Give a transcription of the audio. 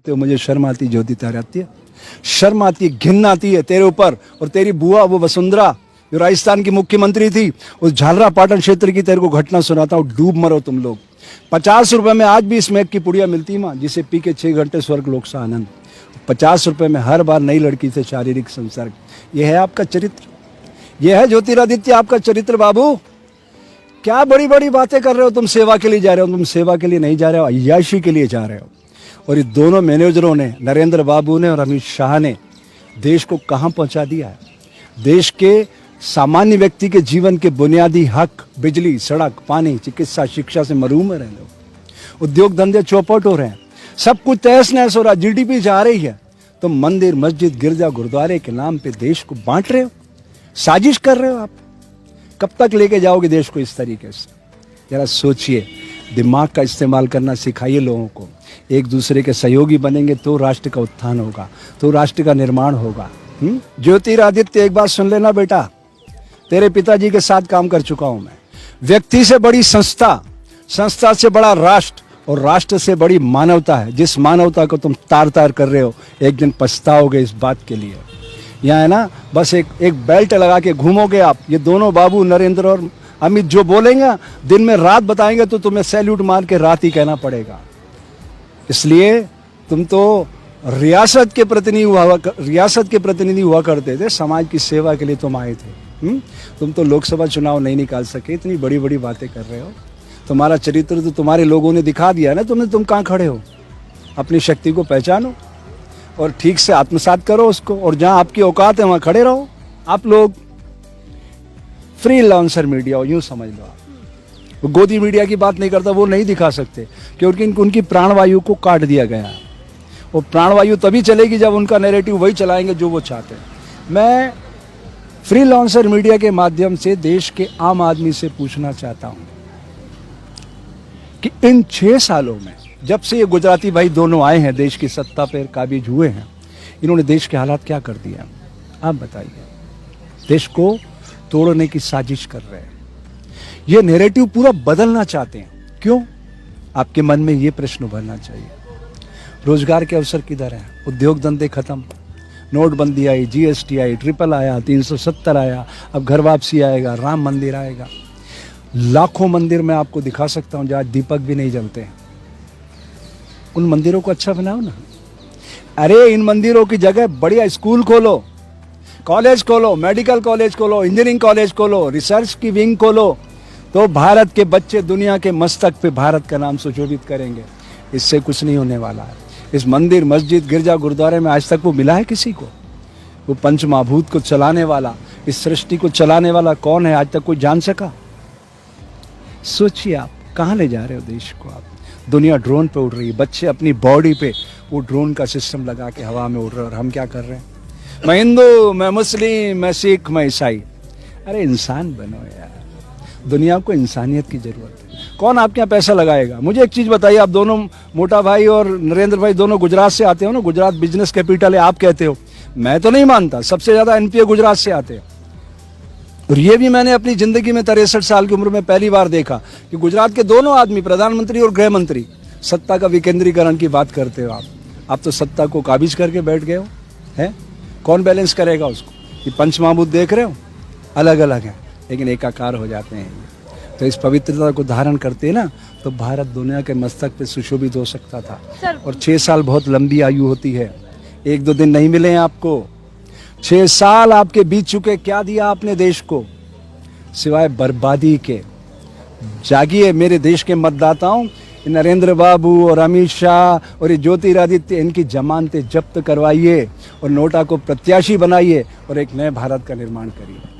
तो मुझे शर्म आती, ज्योतिता आती है, शर्म आती है, घिन आती है तेरे ऊपर। और तेरी बुआ वो वसुंधरा जो राजस्थान की मुख्यमंत्री थी, उस झालरा पाटन क्षेत्र की तेरे को घटना सुनाता हूँ, डूब मरो तुम लोग। 50 रुपए में आज भी स्मैक की पुड़िया मिलती है माँ, जिसे पी के 6 घंटे स्वर्ग लोक सा आनंद। 50 रुपए में हर बार नई लड़की से शारीरिक संसर्ग। यह है आपका चरित्र, यह है ज्योतिरादित्य आपका चरित्र। बाबू क्या बड़ी बड़ी बातें कर रहे हो तुम, सेवा के लिए जा रहे हो, तुम सेवा के लिए नहीं जा रहे हो, अय्याशी के लिए जा रहे हो। और ये दोनों मैनेजरों ने, नरेंद्र बाबू ने और अमित शाह ने, देश को कहां पहुंचा दिया है। देश के सामान्य व्यक्ति के जीवन के बुनियादी हक, बिजली, सड़क, पानी, चिकित्सा, शिक्षा से महरूम है लोग। उद्योग धंधे चौपट हो रहे हैं, सब कुछ तहस नहस हो रहा, जीडीपी जा रही है। तो मंदिर, मस्जिद, गिरजा, गुरुद्वारे के नाम पे देश को बांट रहे हो, साजिश कर रहे हो आप। कब तक लेके जाओगे देश को इस तरीके से? जरा सोचिए, दिमाग का इस्तेमाल करना सिखाइए लोगों को। एक दूसरे के सहयोगी बनेंगे तो राष्ट्र का उत्थान होगा, तो राष्ट्र का निर्माण होगा। ज्योतिरादित्य, एक बात सुन लेना बेटा, तेरे पिताजी के साथ काम कर चुका हूं मैं। व्यक्ति से बड़ी संस्था, संस्था से बड़ा राष्ट्र, और राष्ट्र से बड़ी मानवता है। जिस मानवता को तुम तार तार कर रहे हो, एक दिन पछताओगे इस बात के लिए। यहाँ है ना, बस एक बेल्ट लगा के घूमोगे आप। ये दोनों बाबू नरेंद्र और अमित जो बोलेंगे, दिन में रात बताएंगे, तो तुम्हें सैल्यूट मार के रात ही कहना पड़ेगा। इसलिए तुम तो रियासत के प्रतिनिधि हुआ करते थे, समाज की सेवा के लिए तुम आए थे। तुम तो लोकसभा चुनाव नहीं निकाल सके, इतनी बड़ी बड़ी बातें कर रहे हो। तुम्हारा चरित्र तो तुम्हारे लोगों ने दिखा दिया ना, तुम कहाँ खड़े हो। अपनी शक्ति को पहचानो और ठीक से आत्मसात करो उसको, और जहां आपकी औकात है वहां खड़े रहो। आप लोग फ्रीलांसर मीडिया हो, यूं समझ लो आप। वो गोदी मीडिया की बात नहीं करता, वो नहीं दिखा सकते क्योंकि उनकी प्राणवायु को काट दिया गया है। वो प्राणवायु तभी चलेगी जब उनका नैरेटिव वही चलाएंगे जो वो चाहते हैं। मैं फ्रीलांसर मीडिया के माध्यम से देश के आम आदमी से पूछना चाहता हूं कि इन 6 सालों में, जब से ये गुजराती भाई दोनों आए हैं, देश की सत्ता पर काबिज हुए हैं, इन्होंने देश के हालात क्या कर दिया? आप बताइए। देश को तोड़ने की साजिश कर रहे हैं, ये नैरेटिव पूरा बदलना चाहते हैं। क्यों? आपके मन में ये प्रश्न उभरना चाहिए। रोजगार के अवसर किधर हैं? उद्योग धंधे खत्म, नोटबंदी आई, जीएसटी आई, ट्रिपल आया, 370 आया, अब घर वापसी आएगा, राम मंदिर आएगा। लाखों मंदिर मैं आपको दिखा सकता हूं जहां दीपक भी नहीं जलते हैं। उन मंदिरों को अच्छा बनाओ ना। अरे इन मंदिरों की जगह बढ़िया स्कूल खोलो, कॉलेज खोलो, मेडिकल कॉलेज खोलो, इंजीनियरिंग कॉलेज खोलो, रिसर्च की विंग खोलो, तो भारत के बच्चे दुनिया के मस्तक पे भारत का नाम सुशोभित करेंगे। इससे कुछ नहीं होने वाला है। इस मंदिर, मस्जिद, गिरजा, गुरुद्वारे में आज तक वो मिला है किसी को? वो पंचमहाभूत को चलाने वाला, इस सृष्टि को चलाने वाला कौन है, आज तक कोई जान सका? सोचिए आप कहाँ ले जा रहे हो देश को आप। दुनिया ड्रोन पे उड़ रही है, बच्चे अपनी बॉडी पे वो ड्रोन का सिस्टम लगा के हवा में उड़ रहे हैं, और हम क्या कर रहे हैं? मैं हिंदू, मैं मुस्लिम, मैं सिख, मैं ईसाई। अरे इंसान बनो यार, दुनिया को इंसानियत की जरूरत है। कौन आपके यहाँ पैसा लगाएगा? मुझे एक चीज बताइए, आप दोनों, मोटा भाई और नरेंद्र भाई, दोनों गुजरात से आते हो ना, गुजरात बिजनेस कैपिटल है आप कहते हो, मैं तो नहीं मानता। सबसे ज्यादा एनपीए गुजरात से आते हैं। और ये भी मैंने अपनी जिंदगी में 63 साल की उम्र में पहली बार देखा कि गुजरात के दोनों आदमी, प्रधानमंत्री और गृह मंत्री, सत्ता का विकेंद्रीकरण की बात करते हो आप तो सत्ता को काबिज करके बैठ गए हो। है कौन बैलेंस करेगा उसको? ये पंचमहाभूत देख रहे हो, अलग अलग है लेकिन एकाकार हो जाते हैं। तो इस पवित्रता को धारण करते हैं ना, तो भारत दुनिया के मस्तक पे सुशोभित हो सकता था। और 6 साल बहुत लंबी आयु होती है, 1-2 दिन नहीं मिले हैं आपको। 6 साल आपके बीत चुके, क्या दिया आपने देश को सिवाय बर्बादी के? जागिए मेरे देश के मतदाताओं, नरेंद्र बाबू और अमित शाह और ये ज्योतिरादित्य, इनकी जमानतें जब्त करवाइए और नोटा को प्रत्याशी बनाइए और एक नए भारत का निर्माण करिए।